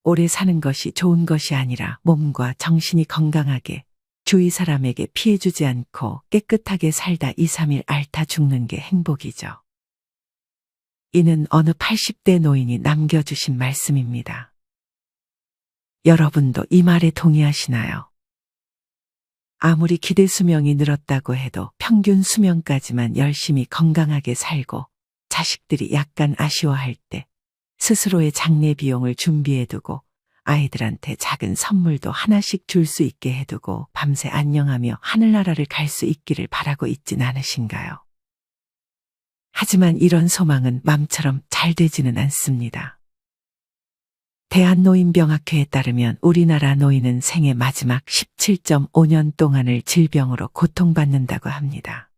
오래 사는 것이 좋은 것이 아니라 몸과 정신이 건강하게 주위 사람에게 피해주지 않고 깨끗하게 살다 2, 3일 앓다 죽는 게 행복이죠. 이는 어느 80대 노인이 남겨주신 말씀입니다. 여러분도 이 말에 동의하시나요? 아무리 기대 수명이 늘었다고 해도 평균 수명까지만 열심히 건강하게 살고 자식들이 약간 아쉬워할 때 스스로의 장례 비용을 준비해두고 아이들한테 작은 선물도 하나씩 줄 수 있게 해두고 밤새 안녕하며 하늘나라를 갈 수 있기를 바라고 있진 않으신가요? 하지만 이런 소망은 맘처럼 잘 되지는 않습니다. 대한노인병학회에 따르면 우리나라 노인은 생애 마지막 17.5년 동안을 질병으로 고통받는다고 합니다.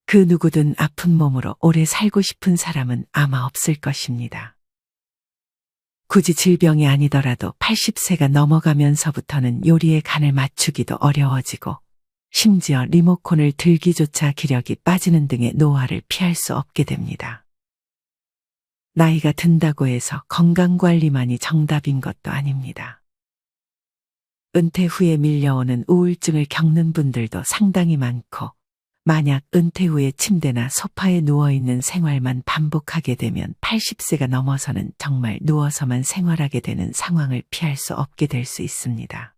그 누구든 아픈 몸으로 오래 살고 싶은 사람은 아마 없을 것입니다. 굳이 질병이 아니더라도 80세가 넘어가면서부터는 요리에 간을 맞추기도 어려워지고 심지어 리모컨을 들기조차 기력이 빠지는 등의 노화를 피할 수 없게 됩니다. 나이가 든다고 해서 건강관리만이 정답인 것도 아닙니다. 은퇴 후에 밀려오는 우울증을 겪는 분들도 상당히 많고 만약 은퇴 후에 침대나 소파에 누워있는 생활만 반복하게 되면 80세가 넘어서는 정말 누워서만 생활하게 되는 상황을 피할 수 없게 될 수 있습니다.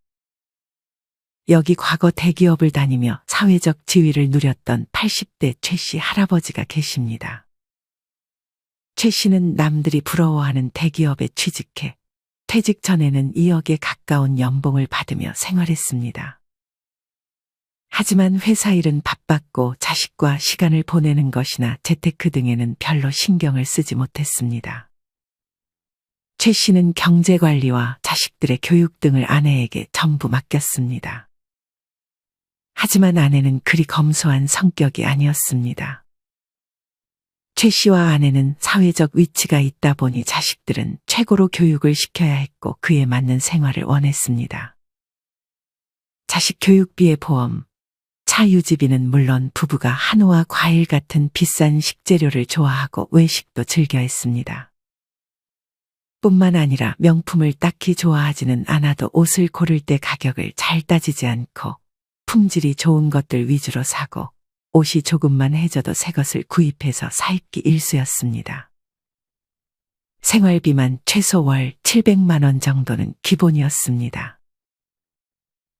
여기 과거 대기업을 다니며 사회적 지위를 누렸던 80대 최 씨 할아버지가 계십니다. 최 씨는 남들이 부러워하는 대기업에 취직해 퇴직 전에는 2억에 가까운 연봉을 받으며 생활했습니다. 하지만 회사 일은 바빴고 자식과 시간을 보내는 것이나 재테크 등에는 별로 신경을 쓰지 못했습니다. 최 씨는 경제관리와 자식들의 교육 등을 아내에게 전부 맡겼습니다. 하지만 아내는 그리 검소한 성격이 아니었습니다. 최 씨와 아내는 사회적 위치가 있다 보니 자식들은 최고로 교육을 시켜야 했고 그에 맞는 생활을 원했습니다. 자식 교육비의 보험, 차 유지비는 물론 부부가 한우와 과일 같은 비싼 식재료를 좋아하고 외식도 즐겨 했습니다. 뿐만 아니라 명품을 딱히 좋아하지는 않아도 옷을 고를 때 가격을 잘 따지지 않고 품질이 좋은 것들 위주로 사고 옷이 조금만 해져도 새 것을 구입해서 사입기 일쑤였습니다. 생활비만 최소 월 700만 원 정도는 기본이었습니다.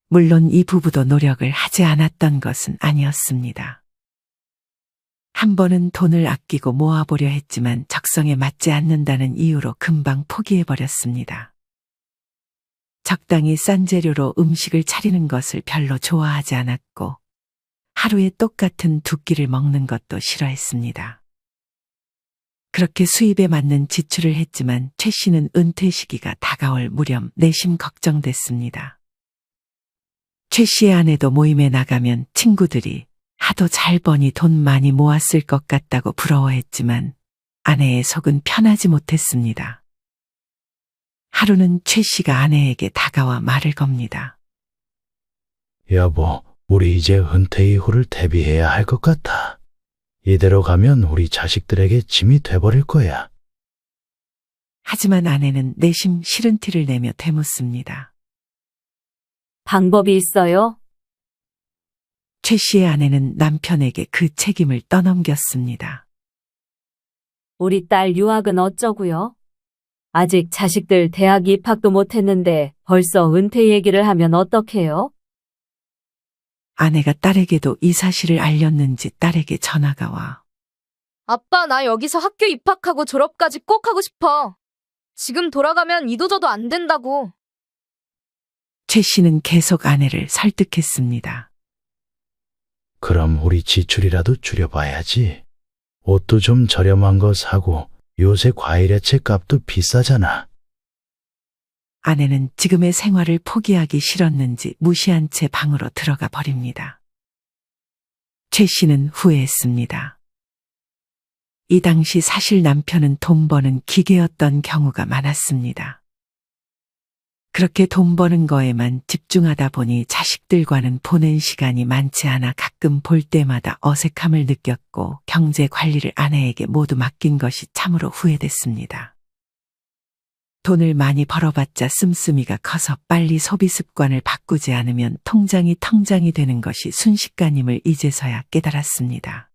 물론 이 부부도 노력을 하지 않았던 것은 아니었습니다. 한 번은 돈을 아끼고 모아보려 했지만 적성에 맞지 않는다는 이유로 금방 포기해버렸습니다. 적당히 싼 재료로 음식을 차리는 것을 별로 좋아하지 않았고 하루에 똑같은 두 끼를 먹는 것도 싫어했습니다. 그렇게 수입에 맞는 지출을 했지만 최 씨는 은퇴 시기가 다가올 무렵 내심 걱정됐습니다. 최 씨의 아내도 모임에 나가면 친구들이 하도 잘 버니 돈 많이 모았을 것 같다고 부러워했지만 아내의 속은 편하지 못했습니다. 하루는 최 씨가 아내에게 다가와 말을 겁니다. 여보, 우리 이제 은퇴 이후를 대비해야 할 것 같아. 이대로 가면 우리 자식들에게 짐이 돼버릴 거야. 하지만 아내는 내심 싫은 티를 내며 되묻습니다. 방법이 있어요? 최 씨의 아내는 남편에게 그 책임을 떠넘겼습니다. 우리 딸 유학은 어쩌고요? 아직 자식들 대학 입학도 못했는데 벌써 은퇴 얘기를 하면 어떡해요? 아내가 딸에게도 이 사실을 알렸는지 딸에게 전화가 와 아빠, 나 여기서 학교 입학하고 졸업까지 꼭 하고 싶어. 지금 돌아가면 이도저도 안 된다고. 최 씨는 계속 아내를 설득했습니다. 그럼 우리 지출이라도 줄여봐야지. 옷도 좀 저렴한 거 사고 요새 과일 야채 값도 비싸잖아. 아내는 지금의 생활을 포기하기 싫었는지 무시한 채 방으로 들어가 버립니다. 최 씨는 후회했습니다. 이 당시 사실 남편은 돈 버는 기계였던 경우가 많았습니다. 그렇게 돈 버는 거에만 집중하다 보니 자식들과는 보낸 시간이 많지 않아 가끔 볼 때마다 어색함을 느꼈고 경제 관리를 아내에게 모두 맡긴 것이 참으로 후회됐습니다. 돈을 많이 벌어봤자 씀씀이가 커서 빨리 소비 습관을 바꾸지 않으면 통장이 텅장이 되는 것이 순식간임을 이제서야 깨달았습니다.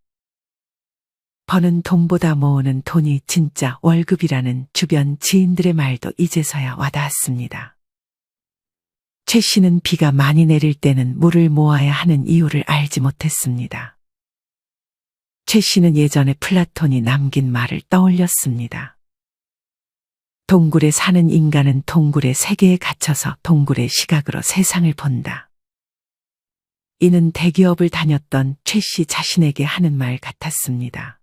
버는 돈보다 모으는 돈이 진짜 월급이라는 주변 지인들의 말도 이제서야 와닿았습니다. 최 씨는 비가 많이 내릴 때는 물을 모아야 하는 이유를 알지 못했습니다. 최 씨는 예전에 플라톤이 남긴 말을 떠올렸습니다. 동굴에 사는 인간은 동굴의 세계에 갇혀서 동굴의 시각으로 세상을 본다. 이는 대기업을 다녔던 최 씨 자신에게 하는 말 같았습니다.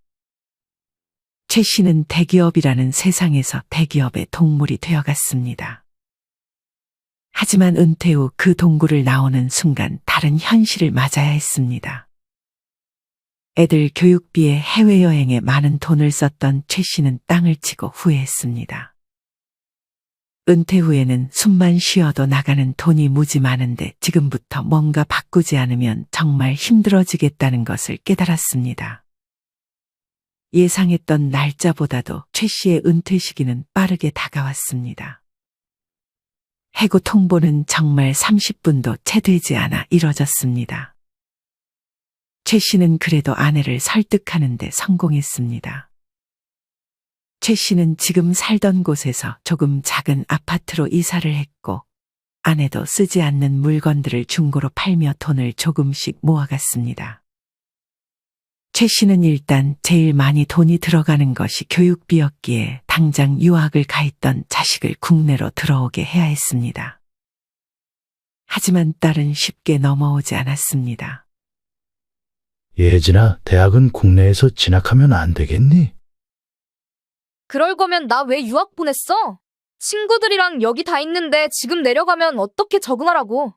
최 씨는 대기업이라는 세상에서 대기업의 동물이 되어갔습니다. 하지만 은퇴 후 그 동굴을 나오는 순간 다른 현실을 맞아야 했습니다. 애들 교육비에 해외여행에 많은 돈을 썼던 최 씨는 땅을 치고 후회했습니다. 은퇴 후에는 숨만 쉬어도 나가는 돈이 무지 많은데 지금부터 뭔가 바꾸지 않으면 정말 힘들어지겠다는 것을 깨달았습니다. 예상했던 날짜보다도 최 씨의 은퇴 시기는 빠르게 다가왔습니다. 해고 통보는 정말 30분도 채 되지 않아 이뤄졌습니다. 최 씨는 그래도 아내를 설득하는 데 성공했습니다. 최 씨는 지금 살던 곳에서 조금 작은 아파트로 이사를 했고 아내도 쓰지 않는 물건들을 중고로 팔며 돈을 조금씩 모아갔습니다. 최 씨는 일단 제일 많이 돈이 들어가는 것이 교육비였기에 당장 유학을 가 있던 자식을 국내로 들어오게 해야 했습니다. 하지만 딸은 쉽게 넘어오지 않았습니다. 예진아, 대학은 국내에서 진학하면 안 되겠니? 그럴 거면 나 왜 유학 보냈어? 친구들이랑 여기 다 있는데 지금 내려가면 어떻게 적응하라고?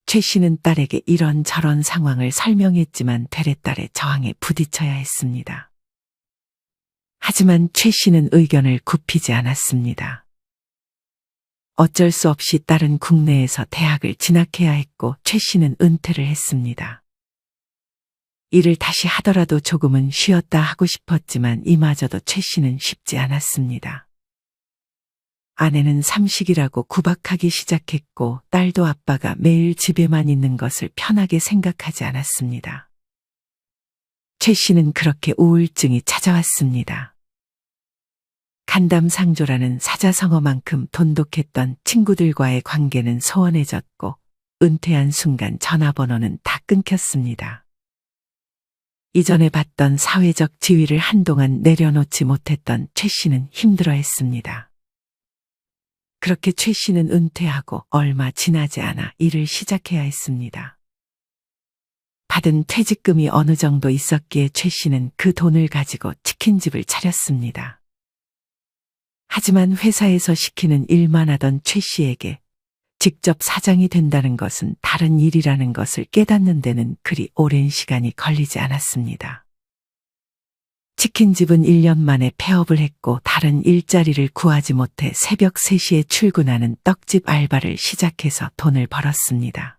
최 씨는 딸에게 이런저런 상황을 설명했지만 되레딸의 저항에 부딪혀야 했습니다. 하지만 최 씨는 의견을 굽히지 않았습니다. 어쩔 수 없이 딸은 국내에서 대학을 진학해야 했고 최 씨는 은퇴를 했습니다. 일을 다시 하더라도 조금은 쉬었다 하고 싶었지만 이마저도 최 씨는 쉽지 않았습니다. 아내는 삼식이라고 구박하기 시작했고 딸도 아빠가 매일 집에만 있는 것을 편하게 생각하지 않았습니다. 최 씨는 그렇게 우울증이 찾아왔습니다. 간담상조라는 사자성어만큼 돈독했던 친구들과의 관계는 소원해졌고 은퇴한 순간 전화번호는 다 끊겼습니다. 이전에 받던 사회적 지위를 한동안 내려놓지 못했던 최 씨는 힘들어했습니다. 그렇게 최 씨는 은퇴하고 얼마 지나지 않아 일을 시작해야 했습니다. 받은 퇴직금이 어느 정도 있었기에 최 씨는 그 돈을 가지고 치킨집을 차렸습니다. 하지만 회사에서 시키는 일만 하던 최 씨에게 직접 사장이 된다는 것은 다른 일이라는 것을 깨닫는 데는 그리 오랜 시간이 걸리지 않았습니다. 치킨집은 1년 만에 폐업을 했고 다른 일자리를 구하지 못해 새벽 3시에 출근하는 떡집 알바를 시작해서 돈을 벌었습니다.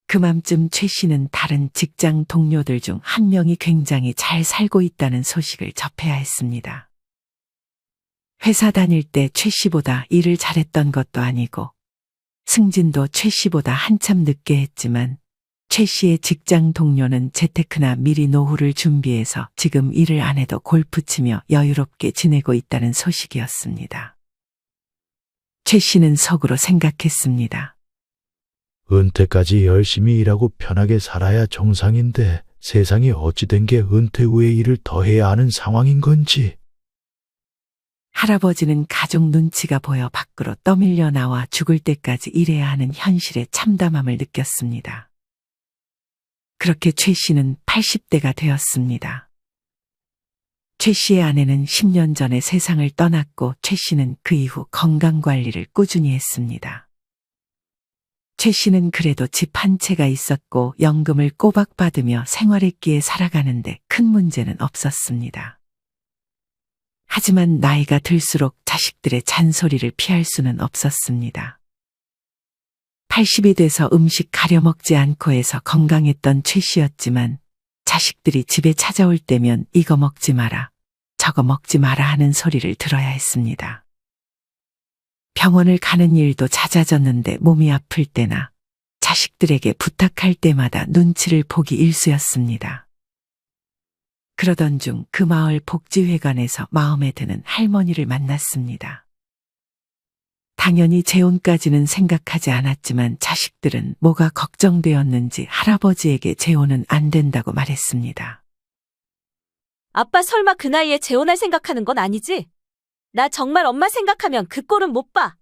그맘쯤 최 씨는 다른 직장 동료들 중 한 명이 굉장히 잘 살고 있다는 소식을 접해야 했습니다. 회사 다닐 때 최 씨보다 일을 잘했던 것도 아니고 승진도 최 씨보다 한참 늦게 했지만 최 씨의 직장 동료는 재테크나 미리 노후를 준비해서 지금 일을 안 해도 골프 치며 여유롭게 지내고 있다는 소식이었습니다. 최 씨는 속으로 생각했습니다. 은퇴까지 열심히 일하고 편하게 살아야 정상인데 세상이 어찌 된 게 은퇴 후에 일을 더 해야 하는 상황인 건지. 할아버지는 가족 눈치가 보여 밖으로 떠밀려 나와 죽을 때까지 일해야 하는 현실의 참담함을 느꼈습니다. 그렇게 최 씨는 80대가 되었습니다. 최 씨의 아내는 10년 전에 세상을 떠났고 최 씨는 그 이후 건강관리를 꾸준히 했습니다. 최 씨는 그래도 집 한 채가 있었고 연금을 꼬박 받으며 생활했기에 살아가는데 큰 문제는 없었습니다. 하지만 나이가 들수록 자식들의 잔소리를 피할 수는 없었습니다. 80이 돼서 음식 가려 먹지 않고 해서 건강했던 최 씨였지만 자식들이 집에 찾아올 때면 이거 먹지 마라, 저거 먹지 마라 하는 소리를 들어야 했습니다. 병원을 가는 일도 잦아졌는데 몸이 아플 때나 자식들에게 부탁할 때마다 눈치를 보기 일쑤였습니다. 그러던 중 그 마을 복지회관에서 마음에 드는 할머니를 만났습니다. 당연히 재혼까지는 생각하지 않았지만 자식들은 뭐가 걱정되었는지 할아버지에게 재혼은 안 된다고 말했습니다. 아빠 설마 그 나이에 재혼할 생각하는 건 아니지? 나 정말 엄마 생각하면 그 꼴은 못 봐.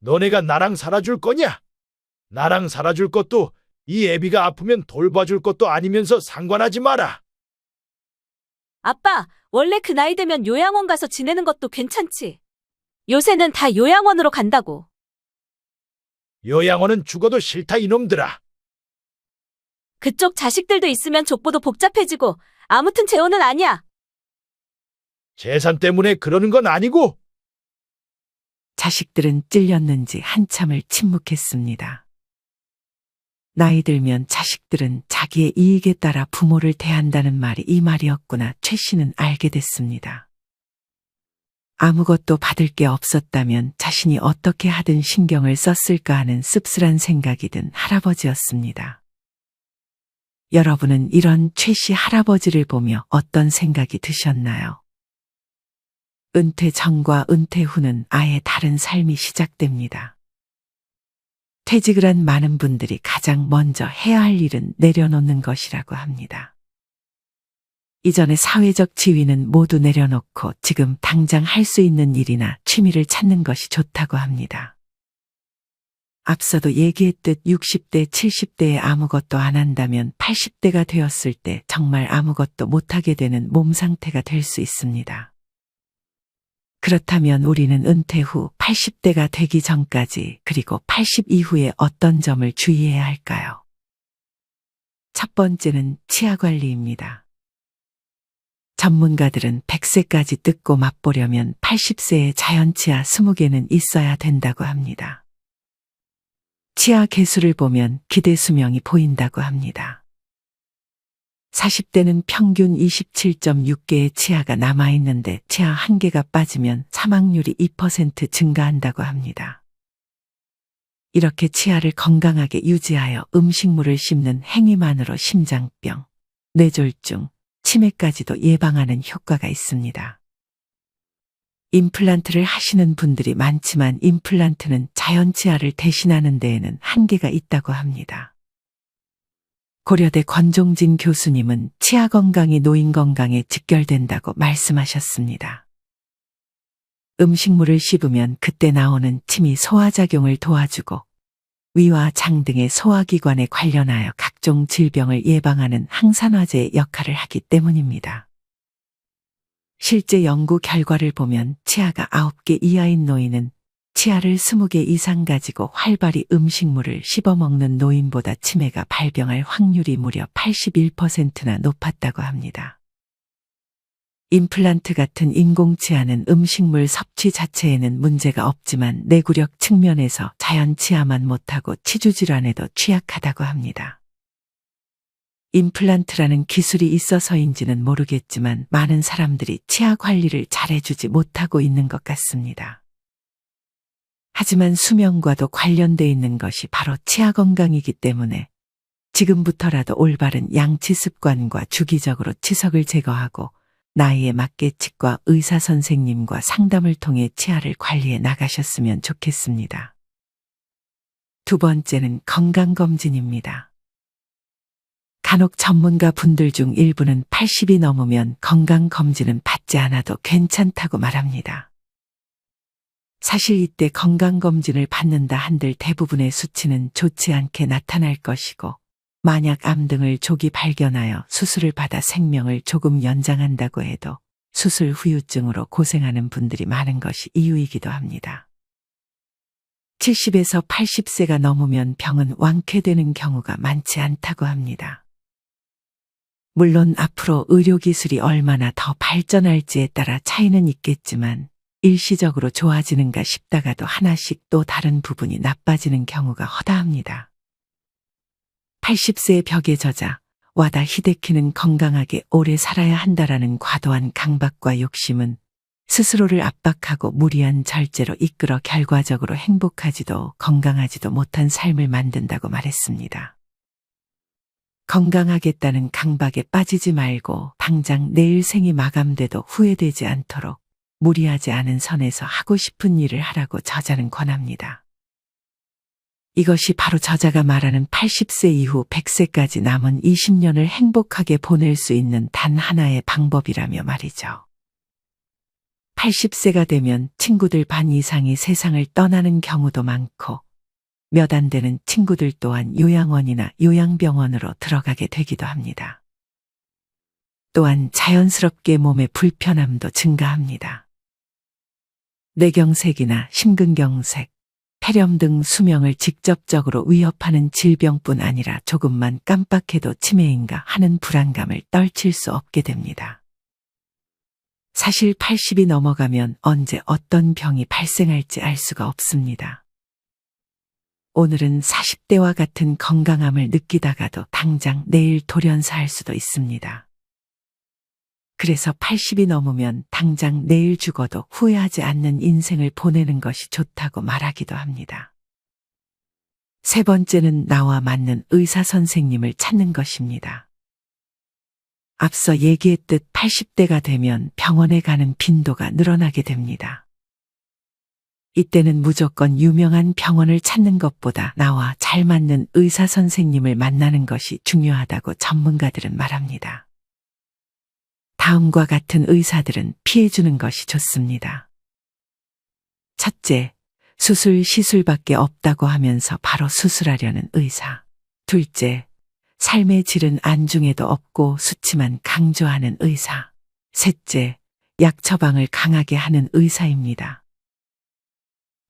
너네가 나랑 살아줄 거냐? 나랑 살아줄 것도 이 애비가 아프면 돌봐줄 것도 아니면서 상관하지 마라. 아빠, 원래 그 나이 되면 요양원 가서 지내는 것도 괜찮지. 요새는 다 요양원으로 간다고. 요양원은 죽어도 싫다 이놈들아. 그쪽 자식들도 있으면 족보도 복잡해지고 아무튼 재혼은 아니야. 재산 때문에 그러는 건 아니고. 자식들은 찔렸는지 한참을 침묵했습니다. 나이 들면 자식들은 자기의 이익에 따라 부모를 대한다는 말이 이 말이었구나 최 씨는 알게 됐습니다. 아무것도 받을 게 없었다면 자신이 어떻게 하든 신경을 썼을까 하는 씁쓸한 생각이 든 할아버지였습니다. 여러분은 이런 최 씨 할아버지를 보며 어떤 생각이 드셨나요? 은퇴 전과 은퇴 후는 아예 다른 삶이 시작됩니다. 퇴직을 한 많은 분들이 가장 먼저 해야 할 일은 내려놓는 것이라고 합니다. 이전의 사회적 지위는 모두 내려놓고 지금 당장 할 수 있는 일이나 취미를 찾는 것이 좋다고 합니다. 앞서도 얘기했듯 60대, 70대에 아무것도 안 한다면 80대가 되었을 때 정말 아무것도 못하게 되는 몸 상태가 될 수 있습니다. 그렇다면 우리는 은퇴 후 80대가 되기 전까지 그리고 80 이후에 어떤 점을 주의해야 할까요? 첫 번째는 치아 관리입니다. 전문가들은 100세까지 뜯고 맛보려면 80세에 자연치아 20개는 있어야 된다고 합니다. 치아 개수를 보면 기대 수명이 보인다고 합니다. 40대는 평균 27.6개의 치아가 남아있는데 치아 1개가 빠지면 사망률이 2% 증가한다고 합니다. 이렇게 치아를 건강하게 유지하여 음식물을 씹는 행위만으로 심장병, 뇌졸중, 치매까지도 예방하는 효과가 있습니다. 임플란트를 하시는 분들이 많지만 임플란트는 자연치아를 대신하는 데에는 한계가 있다고 합니다. 고려대 권종진 교수님은 치아 건강이 노인 건강에 직결된다고 말씀하셨습니다. 음식물을 씹으면 그때 나오는 침이 소화작용을 도와주고 위와 장 등의 소화기관에 관련하여 각종 질병을 예방하는 항산화제의 역할을 하기 때문입니다. 실제 연구 결과를 보면 치아가 9개 이하인 노인은 치아를 20개 이상 가지고 활발히 음식물을 씹어먹는 노인보다 치매가 발병할 확률이 무려 81%나 높았다고 합니다. 임플란트 같은 인공치아는 음식물 섭취 자체에는 문제가 없지만 내구력 측면에서 자연치아만 못하고 치주질환에도 취약하다고 합니다. 임플란트라는 기술이 있어서인지는 모르겠지만 많은 사람들이 치아 관리를 잘해주지 못하고 있는 것 같습니다. 하지만 수명과도 관련돼 있는 것이 바로 치아 건강이기 때문에 지금부터라도 올바른 양치 습관과 주기적으로 치석을 제거하고 나이에 맞게 치과 의사 선생님과 상담을 통해 치아를 관리해 나가셨으면 좋겠습니다. 두 번째는 건강검진입니다. 간혹 전문가 분들 중 일부는 80이 넘으면 건강검진은 받지 않아도 괜찮다고 말합니다. 사실 이때 건강검진을 받는다 한들 대부분의 수치는 좋지 않게 나타날 것이고 만약 암 등을 조기 발견하여 수술을 받아 생명을 조금 연장한다고 해도 수술 후유증으로 고생하는 분들이 많은 것이 이유이기도 합니다. 70에서 80세가 넘으면 병은 완쾌되는 경우가 많지 않다고 합니다. 물론 앞으로 의료기술이 얼마나 더 발전할지에 따라 차이는 있겠지만 일시적으로 좋아지는가 싶다가도 하나씩 또 다른 부분이 나빠지는 경우가 허다합니다. 80세의 벽에 젖아 와다 히데키는 건강하게 오래 살아야 한다라는 과도한 강박과 욕심은 스스로를 압박하고 무리한 절제로 이끌어 결과적으로 행복하지도 건강하지도 못한 삶을 만든다고 말했습니다. 건강하겠다는 강박에 빠지지 말고 당장 내일 생이 마감돼도 후회되지 않도록 무리하지 않은 선에서 하고 싶은 일을 하라고 저자는 권합니다. 이것이 바로 저자가 말하는 80세 이후 100세까지 남은 20년을 행복하게 보낼 수 있는 단 하나의 방법이라며 말이죠. 80세가 되면 친구들 반 이상이 세상을 떠나는 경우도 많고 몇 안 되는 친구들 또한 요양원이나 요양병원으로 들어가게 되기도 합니다. 또한 자연스럽게 몸의 불편함도 증가합니다. 뇌경색이나 심근경색, 폐렴 등 수명을 직접적으로 위협하는 질병뿐 아니라 조금만 깜빡해도 치매인가 하는 불안감을 떨칠 수 없게 됩니다. 사실 80이 넘어가면 언제 어떤 병이 발생할지 알 수가 없습니다. 오늘은 40대와 같은 건강함을 느끼다가도 당장 내일 돌연사할 수도 있습니다. 그래서 80이 넘으면 당장 내일 죽어도 후회하지 않는 인생을 보내는 것이 좋다고 말하기도 합니다. 세 번째는 나와 맞는 의사 선생님을 찾는 것입니다. 앞서 얘기했듯 80대가 되면 병원에 가는 빈도가 늘어나게 됩니다. 이때는 무조건 유명한 병원을 찾는 것보다 나와 잘 맞는 의사 선생님을 만나는 것이 중요하다고 전문가들은 말합니다. 다음과 같은 의사들은 피해주는 것이 좋습니다. 첫째, 수술 시술밖에 없다고 하면서 바로 수술하려는 의사. 둘째, 삶의 질은 안중에도 없고 수치만 강조하는 의사. 셋째, 약 처방을 강하게 하는 의사입니다.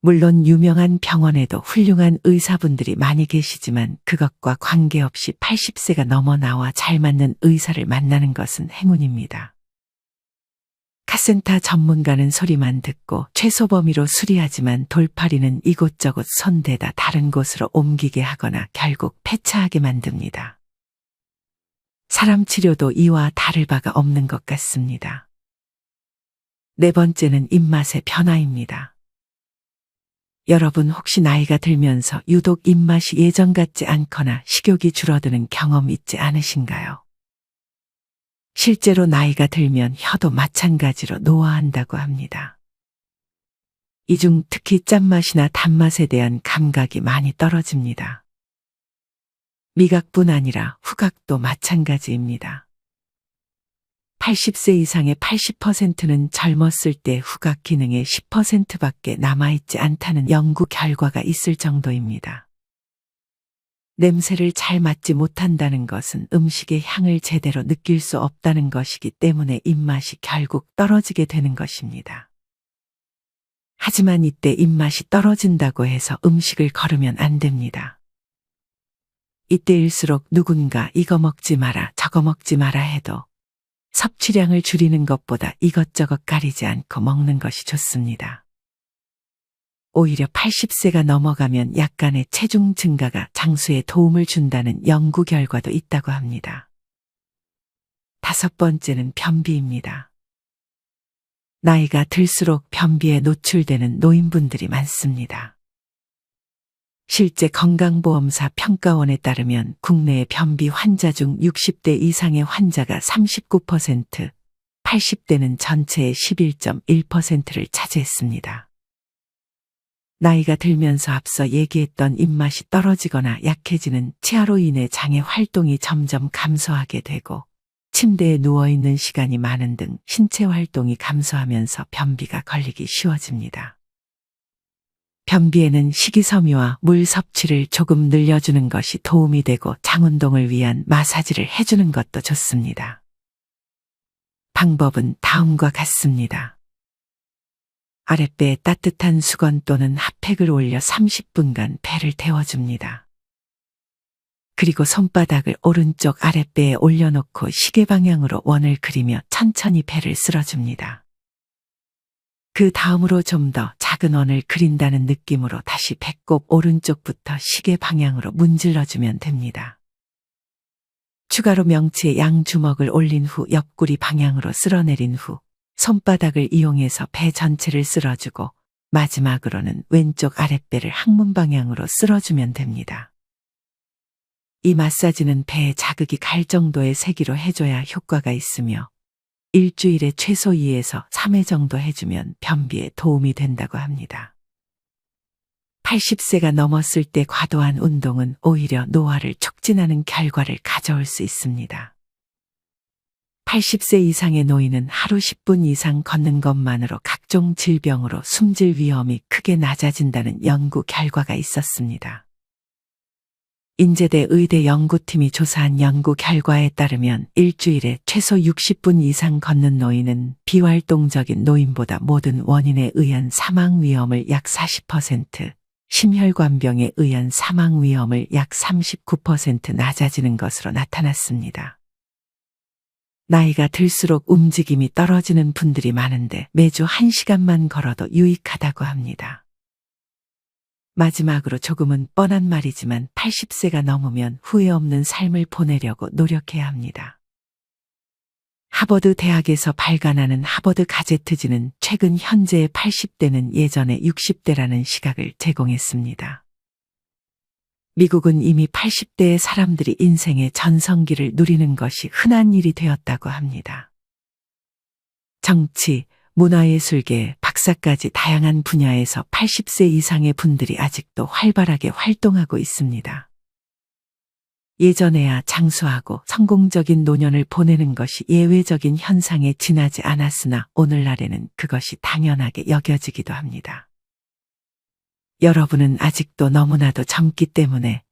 물론 유명한 병원에도 훌륭한 의사분들이 많이 계시지만 그것과 관계없이 80세가 넘어 나와 잘 맞는 의사를 만나는 것은 행운입니다. 카센터 전문가는 소리만 듣고 최소 범위로 수리하지만 돌팔이는 이곳저곳 손대다 다른 곳으로 옮기게 하거나 결국 폐차하게 만듭니다. 사람 치료도 이와 다를 바가 없는 것 같습니다. 네 번째는 입맛의 변화입니다. 여러분 혹시 나이가 들면서 유독 입맛이 예전 같지 않거나 식욕이 줄어드는 경험 있지 않으신가요? 실제로 나이가 들면 혀도 마찬가지로 노화한다고 합니다. 이 중 특히 짠맛이나 단맛에 대한 감각이 많이 떨어집니다. 미각뿐 아니라 후각도 마찬가지입니다. 80세 이상의 80%는 젊었을 때 후각 기능의 10%밖에 남아있지 않다는 연구 결과가 있을 정도입니다. 냄새를 잘 맡지 못한다는 것은 음식의 향을 제대로 느낄 수 없다는 것이기 때문에 입맛이 결국 떨어지게 되는 것입니다. 하지만 이때 입맛이 떨어진다고 해서 음식을 거르면 안 됩니다. 이때일수록 누군가 이거 먹지 마라 저거 먹지 마라 해도 섭취량을 줄이는 것보다 이것저것 가리지 않고 먹는 것이 좋습니다. 오히려 80세가 넘어가면 약간의 체중 증가가 장수에 도움을 준다는 연구 결과도 있다고 합니다. 다섯 번째는 변비입니다. 나이가 들수록 변비에 노출되는 노인분들이 많습니다. 실제 건강보험사 평가원에 따르면 국내의 변비 환자 중 60대 이상의 환자가 39%, 80대는 전체의 11.1%를 차지했습니다. 나이가 들면서 앞서 얘기했던 입맛이 떨어지거나 약해지는 치아로 인해 장의 활동이 점점 감소하게 되고 침대에 누워있는 시간이 많은 등 신체 활동이 감소하면서 변비가 걸리기 쉬워집니다. 변비에는 식이섬유와 물 섭취를 조금 늘려주는 것이 도움이 되고 장 운동을 위한 마사지를 해주는 것도 좋습니다. 방법은 다음과 같습니다. 아랫배에 따뜻한 수건 또는 핫팩을 올려 30분간 배를 데워줍니다. 그리고 손바닥을 오른쪽 아랫배에 올려놓고 시계 방향으로 원을 그리며 천천히 배를 쓸어줍니다. 그 다음으로 좀 더 작은 원을 그린다는 느낌으로 다시 배꼽 오른쪽부터 시계 방향으로 문질러주면 됩니다. 추가로 명치에 양주먹을 올린 후 옆구리 방향으로 쓸어내린 후 손바닥을 이용해서 배 전체를 쓸어주고 마지막으로는 왼쪽 아랫배를 항문 방향으로 쓸어주면 됩니다. 이 마사지는 배에 자극이 갈 정도의 세기로 해줘야 효과가 있으며 일주일에 최소 2에서 3회 정도 해주면 변비에 도움이 된다고 합니다. 80세가 넘었을 때 과도한 운동은 오히려 노화를 촉진하는 결과를 가져올 수 있습니다. 80세 이상의 노인은 하루 10분 이상 걷는 것만으로 각종 질병으로 숨질 위험이 크게 낮아진다는 연구 결과가 있었습니다. 인제대 의대 연구팀이 조사한 연구 결과에 따르면 일주일에 최소 60분 이상 걷는 노인은 비활동적인 노인보다 모든 원인에 의한 사망 위험을 약 40%, 심혈관병에 의한 사망 위험을 약 39% 낮아지는 것으로 나타났습니다. 나이가 들수록 움직임이 떨어지는 분들이 많은데 매주 1시간만 걸어도 유익하다고 합니다. 마지막으로 조금은 뻔한 말이지만 80세가 넘으면 후회 없는 삶을 보내려고 노력해야 합니다. 하버드 대학에서 발간하는 하버드 가제트지는 최근 현재의 80대는 예전의 60대라는 시각을 제공했습니다. 미국은 이미 80대의 사람들이 인생의 전성기를 누리는 것이 흔한 일이 되었다고 합니다. 정치, 문화예술계, 박사까지 다양한 분야에서 80세 이상의 분들이 아직도 활발하게 활동하고 있습니다. 예전에야 장수하고 성공적인 노년을 보내는 것이 예외적인 현상에 지나지 않았으나 오늘날에는 그것이 당연하게 여겨지기도 합니다. 여러분은 아직도 너무나도 젊기 때문에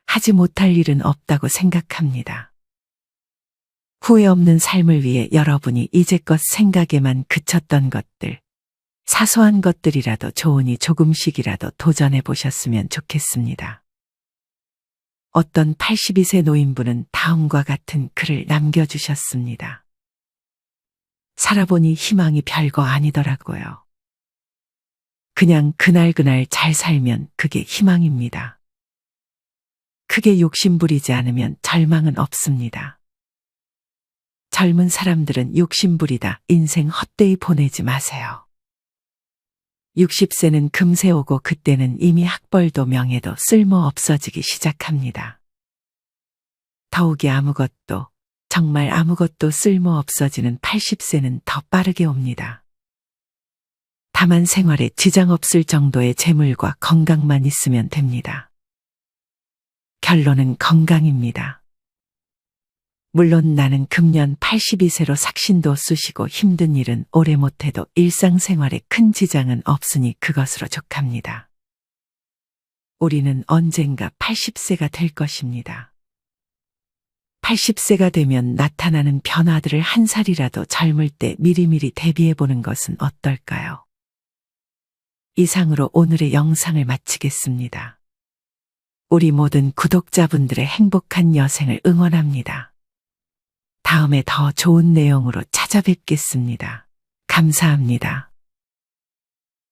하지 못할 일은 없다고 생각합니다. 후회 없는 삶을 위해 여러분이 이제껏 생각에만 그쳤던 것들, 사소한 것들이라도 좋으니 조금씩이라도 도전해 보셨으면 좋겠습니다. 어떤 82세 노인분은 다음과 같은 글을 남겨주셨습니다. 살아보니 희망이 별거 아니더라고요. 그냥 그날그날 잘 살면 그게 희망입니다. 크게 욕심부리지 않으면 절망은 없습니다. 젊은 사람들은 욕심부리다 인생 헛되이 보내지 마세요. 60세는 금세 오고 그때는 이미 학벌도 명예도 쓸모 없어지기 시작합니다. 더욱이 아무것도, 정말 아무것도 쓸모 없어지는 80세는 더 빠르게 옵니다. 다만 생활에 지장 없을 정도의 재물과 건강만 있으면 됩니다. 결론은 건강입니다. 물론 나는 금년 82세로 삭신도 쑤시고 힘든 일은 오래 못해도 일상생활에 큰 지장은 없으니 그것으로 족합니다. 우리는 언젠가 80세가 될 것입니다. 80세가 되면 나타나는 변화들을 한 살이라도 젊을 때 미리미리 대비해보는 것은 어떨까요? 이상으로 오늘의 영상을 마치겠습니다. 우리 모든 구독자분들의 행복한 여생을 응원합니다. 다음에 더 좋은 내용으로 찾아뵙겠습니다. 감사합니다.